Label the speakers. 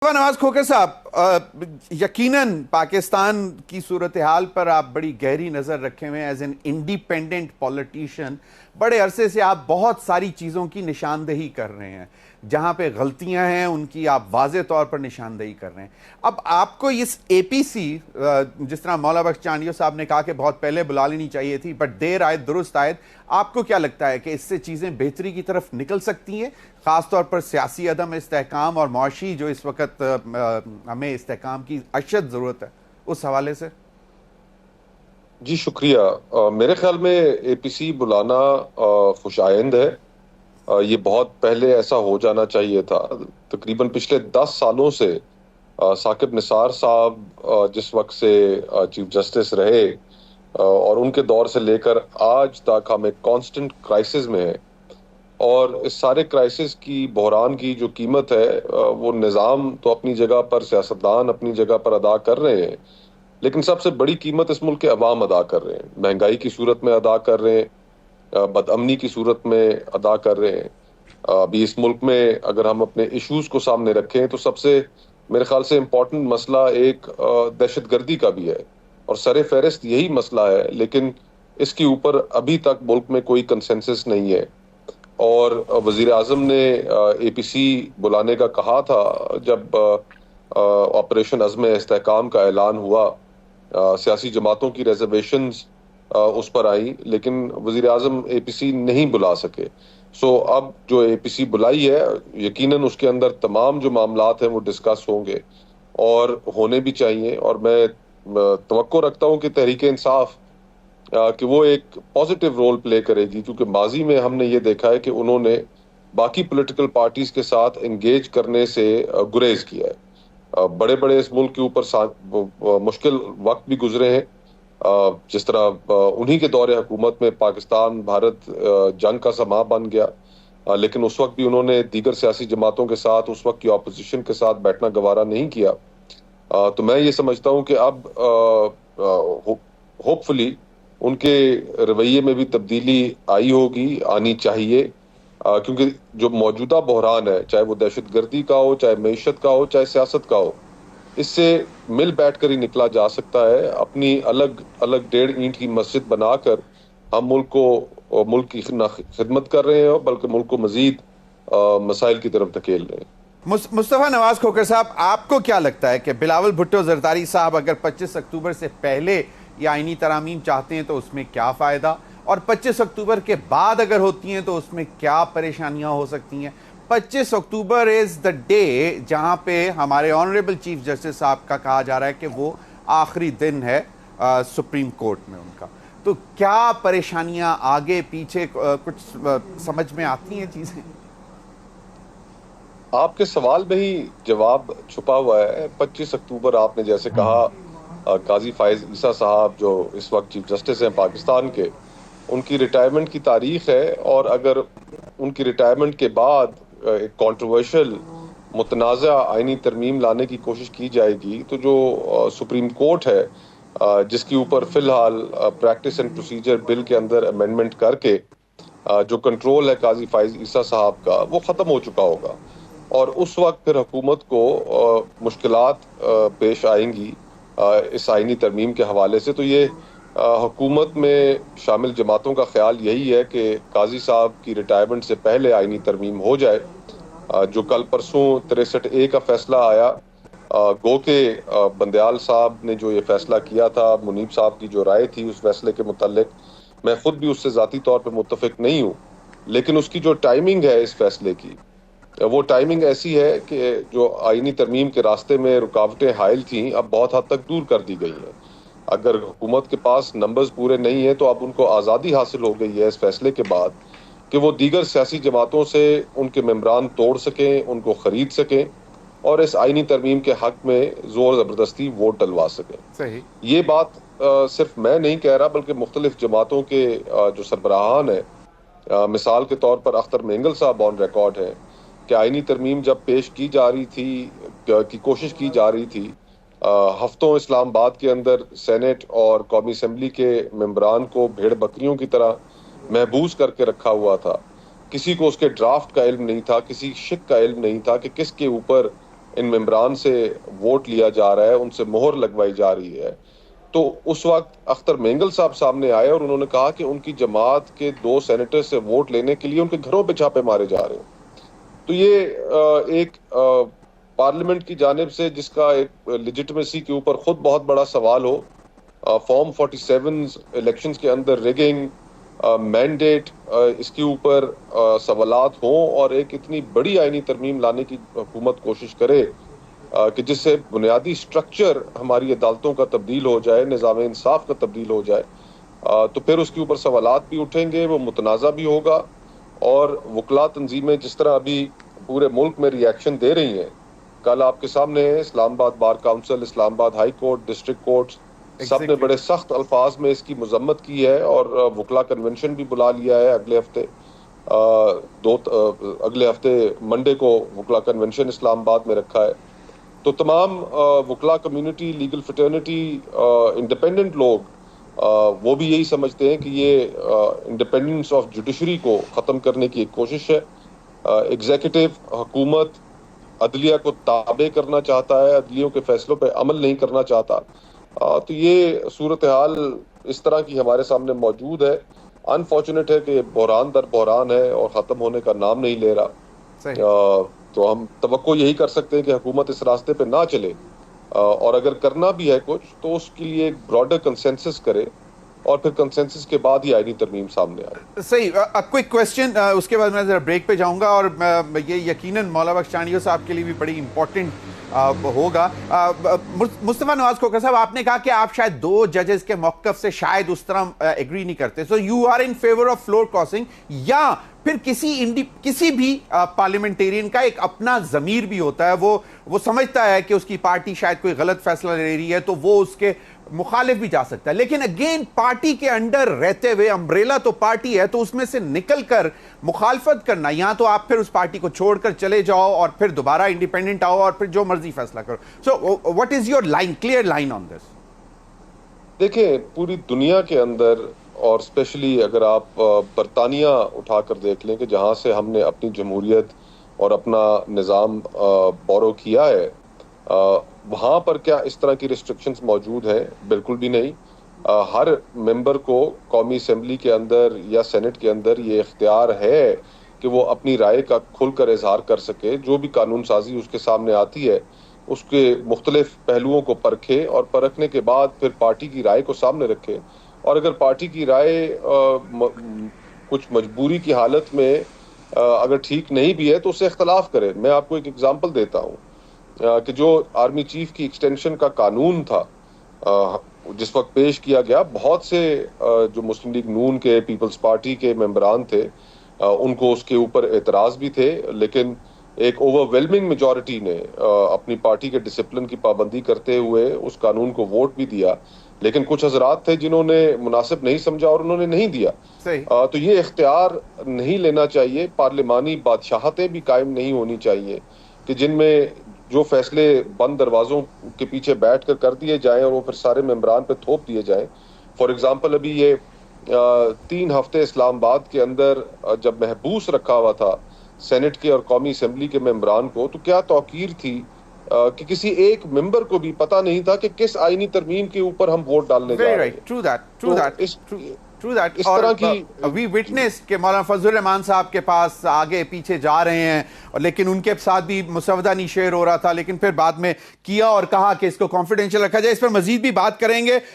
Speaker 1: नवाज खोखर साहब, यकीनन पाकिस्तान की सूरत हाल पर आप बड़ी गहरी नज़र रखे हुए हैं एज एन इंडिपेंडेंट पॉलिटिशियन। बड़े अरसे से आप बहुत सारी चीज़ों की निशानदेही कर रहे हैं, जहाँ पे गलतियां हैं उनकी आप वाज़े तौर पर निशानदेही कर रहे हैं। अब आपको इस एपीसी, जिस तरह मौला बख्श चांडियो साहब ने कहा कि बहुत पहले बुला लेनी चाहिए थी, बट देर आए दुरुस्त आए, आपको क्या लगता है कि इससे चीज़ें बेहतरी की तरफ निकल सकती हैं, ख़ासतौर पर सियासी अदम इस्तेहकाम और मुआशी जो इस वक्त हमें इस्तेहकाम की अशद ज़रूरत है, उस हवाले से?
Speaker 2: जी शुक्रिया। मेरे ख्याल में एपीसी बुलाना खुशाइंद है। ये बहुत पहले ऐसा हो जाना चाहिए था। तकरीबन पिछले 10 सालों से साकिब निसार साहब जिस वक्त से चीफ जस्टिस रहे और उनके दौर से लेकर आज तक हम एक कांस्टेंट क्राइसिस में है, और इस सारे क्राइसिस की बहरान की जो कीमत है वो निज़ाम तो अपनी जगह पर, सियासतदान अपनी जगह पर अदा कर रहे हैं, लेकिन सबसे बड़ी कीमत इस मुल्क के अवाम अदा कर रहे हैं। महंगाई की सूरत में अदा कर रहे हैं, बदअमनी की सूरत में अदा कर रहे हैं। अभी इस मुल्क में अगर हम अपने इश्यूज को सामने रखें तो सबसे मेरे ख्याल से इम्पोर्टेंट मसला एक दहशतगर्दी का भी है, और सरे फहरिस्त यही मसला है, लेकिन इसके ऊपर अभी तक मुल्क में कोई कंसेंसस नहीं है। और वजीर आजम ने एपीसी बुलाने का कहा था जब ऑपरेशन अज़्म इस्तेहकाम का ऐलान हुआ। सियासी जमातों की रिजर्वेशंस उस पर आई, लेकिन वजीर आजम एपीसी नहीं बुला सके। सो अब जो एपीसी बुलाई है, यकीनन उसके अंदर तमाम जो मामलात हैं वो डिस्कस होंगे और होने भी चाहिए। और मैं तवक्को रखता हूँ कि तहरीक इंसाफ कि वो एक पॉजिटिव रोल प्ले करेगी, क्योंकि माजी में हमने ये देखा है कि उन्होंने बाकी पॉलिटिकल पार्टीज के साथ एंगेज करने से गुरेज किया है। बड़े बड़े इस मुल्क के ऊपर मुश्किल वक्त भी गुजरे हैं, जिस तरह उन्हीं के दौरे हुकूमत में पाकिस्तान भारत जंग का समा बन गया, लेकिन उस वक्त भी उन्होंने दीगर सियासी जमातों के साथ, उस वक्त की अपोजिशन के साथ बैठना गवारा नहीं किया। तो मैं ये समझता हूँ कि अब होपफुली उनके रवैये में भी तब्दीली आई होगी, आनी चाहिए, क्योंकि जो मौजूदा बहरान है, चाहे वो दहशतगर्दी का हो, चाहे मईशत का हो, चाहे सियासत का हो, इससे मिल बैठ कर ही निकला जा सकता है। अपनी अलग अलग 1.5 ईंट की मस्जिद बनाकर हम मुल्क की न खिदमत कर रहे हैं, बल्कि मुल्क को मजीद मसाइल की तरफ धकेल रहे हैं।
Speaker 1: मुस्तफ़ा नवाज खोखर साहब, आपको क्या लगता है कि बिलावल भुट्टो ज़रदारी साहब अगर 25 अक्टूबर से पहले ये आईनी तरामीम चाहते हैं तो उसमें क्या फ़ायदा, और 25 अक्टूबर के बाद अगर होती हैं तो उसमें क्या परेशानियां हो सकती हैं? 25 अक्टूबर इज़ द डे जहां पे हमारे ऑनरेबल चीफ जस्टिस साहब का कहा जा रहा है कि वो आखिरी दिन है सुप्रीम कोर्ट में उनका। तो क्या परेशानियां आगे पीछे कुछ समझ में आती हैं चीज़ें?
Speaker 2: आपके सवाल में ही जवाब छुपा हुआ है। 25 अक्टूबर आपने जैसे कहा, काजी फाइज ईसा साहब जो इस वक्त चीफ जस्टिस हैं पाकिस्तान के, उनकी रिटायरमेंट की तारीख है, और अगर उनकी रिटायरमेंट के बाद एक कॉन्ट्रोवर्शियल मुतनाज़ा आईनी तरमीम लाने की कोशिश की जाएगी, तो जो सुप्रीम कोर्ट है जिसके ऊपर फ़िलहाल प्रैक्टिस एंड प्रोसीजर बिल के अंदर अमेंडमेंट करके जो कंट्रोल है काजी फाइज ईसा साहब का, वो ख़त्म हो चुका होगा, और उस वक्त फिर हुकूमत को मुश्किलात पेश आएंगी इस आईनी तरमीम के हवाले से। तो ये हुकूमत में शामिल जमातों का ख्याल यही है कि काजी साहब की रिटायरमेंट से पहले आईनी तरमीम हो जाए। जो कल परसों 63A का फैसला आया, गो के बंदयाल साहब ने जो ये फैसला किया था, मुनीब साहब की जो राय थी उस फैसले के मुतालिक, मैं खुद भी उससे ज़ाती तौर पर मुत्तफिक नहीं हूँ, लेकिन उसकी जो टाइमिंग है इस फैसले की, वो टाइमिंग ऐसी है कि जो आईनी तरमीम के रास्ते में रुकावटें हायल थीं, अब बहुत हद तक दूर कर दी गई हैं। अगर हुकूमत के पास नंबर्स पूरे नहीं हैं तो अब उनको आज़ादी हासिल हो गई है इस फैसले के बाद कि वो दीगर सियासी जमातों से उनके मेम्बरान तोड़ सकें, उनको ख़रीद सकें, और इस आईनी तरमीम के हक़ में ज़ोर ज़बरदस्ती वोट डलवा सकें।
Speaker 1: सही।
Speaker 2: ये बात सिर्फ मैं नहीं कह रहा, बल्कि मुख्तलिफ जमातों के जो सरबराहान हैं, मिसाल के तौर पर अख्तर मेंगल साहब ऑन रिकॉर्ड हैं कि आईनी तरमीम जब पेश की जा रही थी, की कोशिश की जा रही थी, हफ्तों इस्लामाबाद के अंदर सेनेट और कौमी असम्बली के मेम्बरान को भेड़ बकरियों की तरह महबूस करके रखा हुआ था। किसी को उसके ड्राफ्ट का इल्म नहीं था, किसी शिक का इल्म नहीं था कि किसके ऊपर ان ممبران سے ووٹ لیا جا رہا ہے، ان سے مہر لگوائی جا رہی ہے، تو اس وقت اختر مینگل صاحب سامنے آئے اور انہوں نے کہا کہ ان کی جماعت کے 2 سینیٹر سے ووٹ لینے کے لیے ان کے گھروں پہ چھاپے مارے جا رہے ہیں۔ تو یہ ایک پارلیمنٹ کی جانب سے جس کا ایک لیجٹمیسی کے اوپر خود بہت بڑا سوال ہو، فارم 47 الیکشنز کے اندر ریگنگ، مینڈیٹ، اس کے اوپر سوالات ہوں، اور ایک اتنی بڑی آئینی ترمیم لانے کی حکومت کوشش کرے کہ جس سے بنیادی سٹرکچر ہماری عدالتوں کا تبدیل ہو جائے، نظام انصاف کا تبدیل ہو جائے، تو پھر اس کے اوپر سوالات بھی اٹھیں گے، وہ متنازع بھی ہوگا، اور وکلا تنظیمیں جس طرح ابھی پورے ملک میں ری ایکشن دے رہی ہیں، کل آپ کے سامنے ہے اسلام آباد بار کاؤنسل، اسلام آباد ہائی کورٹ، ڈسٹرکٹ کورٹس، سب نے بڑے سخت الفاظ میں اس کی مذمت کی ہے، اور وکلا کنونشن بھی بلا لیا ہے اگلے ہفتے، اگلے ہفتے منڈے کو وکلا کنونشن اسلام آباد میں رکھا ہے۔ تو تمام وکلا کمیونٹی، لیگل فٹرنیٹی، انڈیپینڈنٹ لوگ وہ بھی یہی سمجھتے ہیں کہ یہ انڈیپینڈنس آف جوڈیشری کو ختم کرنے کی ایک کوشش ہے۔ ایگزیکٹو حکومت عدلیہ کو تابع کرنا چاہتا ہے، عدلیوں کے فیصلوں پہ عمل نہیں کرنا چاہتا، تو یہ صورتحال اس طرح کی ہمارے سامنے موجود ہے۔ انفارچونیٹ ہے کہ یہ بحران در بحران ہے اور ختم ہونے کا نام نہیں لے رہا۔ تو ہم توقع یہی کر سکتے ہیں کہ حکومت اس راستے پہ نہ چلے، اور اگر کرنا بھی ہے کچھ تو اس کے لیے ایک براڈر کنسنسس کرے، اور پھر کنسنسس کے بعد ہی آئینی ترمیم سامنے آئے۔
Speaker 1: صحیح، کوئک کویسچن، اس کے بعد میں ذرا بریک پہ جاؤں گا، اور یہ یقیناً مولا بخش چانڈیو صاحب کے لیے بھی بڑی امپورٹنٹ ہوگا۔ مصطفیٰ نواز کھوکھر صاحب، آپ نے کہا کہ آپ شاید 2 ججز کے موقف سے شاید اس طرح ایگری نہیں کرتے، so you are in favour of floor crossing, یا پھر کسی بھی پارلیمنٹیرین کا ایک اپنا ضمیر بھی ہوتا ہے، وہ سمجھتا ہے کہ اس کی پارٹی شاید کوئی غلط فیصلہ لے رہی ہے تو وہ اس کے مخالف بھی جا سکتا ہے، لیکن اگین پارٹی کے انڈر رہتے ہوئے، امبریلا تو پارٹی ہے، تو اس میں سے نکل کر مخالفت کرنا، یہاں تو آپ پھر اس پارٹی کو چھوڑ کر چلے جاؤ اور پھر دوبارہ انڈیپینڈنٹ آؤ اور پھر جو مرضی فیصلہ کرو۔ So what is your line, clear line on this?
Speaker 2: دیکھیں، پوری دنیا کے اندر، اور اسپیشلی اگر آپ برطانیہ اٹھا کر دیکھ لیں کہ جہاں سے ہم نے اپنی جمہوریت اور اپنا نظام بورو کیا ہے، وہاں پر کیا اس طرح کی ریسٹرکشنز موجود ہیں؟ بالکل بھی نہیں۔ ہر ممبر کو قومی اسمبلی کے اندر یا سینٹ کے اندر یہ اختیار ہے کہ وہ اپنی رائے کا کھل کر اظہار کر سکے، جو بھی قانون سازی اس کے سامنے آتی ہے اس کے مختلف پہلوؤں کو پرکھے، اور پرکھنے کے بعد پھر پارٹی کی رائے کو سامنے رکھے، اور اگر پارٹی کی رائے کچھ مجبوری کی حالت میں اگر ٹھیک نہیں بھی ہے تو اس سے اختلاف کرے۔ میں آپ کو ایک ایگزامپل دیتا ہوں کہ جو آرمی چیف کی ایکسٹینشن کا قانون تھا جس وقت پیش کیا گیا، بہت سے جو مسلم لیگ نون کے، پیپلز پارٹی کے ممبران تھے، ان کو اس کے اوپر اعتراض بھی تھے، لیکن ایک اوور ویلمنگ میجورٹی نے اپنی پارٹی کے ڈسپلن کی پابندی کرتے ہوئے اس قانون کو ووٹ بھی دیا، لیکن کچھ حضرات تھے جنہوں نے مناسب نہیں سمجھا اور انہوں نے نہیں دیا۔ تو یہ اختیار نہیں لینا چاہیے۔ پارلیمانی بادشاہتیں بھی قائم نہیں ہونی چاہیے کہ جن میں جو فیصلے بند دروازوں کے پیچھے بیٹھ کر دیے جائیں اور وہ پھر سارے ممبران پہ تھوپ دیے جائیں۔ فار ایگزامپل، ابھی یہ 3 ہفتے اسلام آباد کے اندر جب محبوس رکھا ہوا تھا سینٹ کے اور قومی اسمبلی کے ممبران کو، تو کیا توقیر تھی کہ کسی ایک ممبر کو بھی پتہ نہیں تھا کہ کس آئینی ترمیم کے اوپر ہم ووٹ ڈالنے جا رہے ہیں۔
Speaker 1: True that.
Speaker 2: اس طرح کی
Speaker 1: we witnessed کہ مولانا فضل الرحمان صاحب کے پاس آگے پیچھے جا رہے ہیں، لیکن ان کے ساتھ بھی مسودہ نہیں شیئر ہو رہا تھا، لیکن پھر بعد میں کیا اور کہا کہ اس کو کانفیڈینشیل رکھا جائے۔ اس پر مزید بھی بات کریں گے۔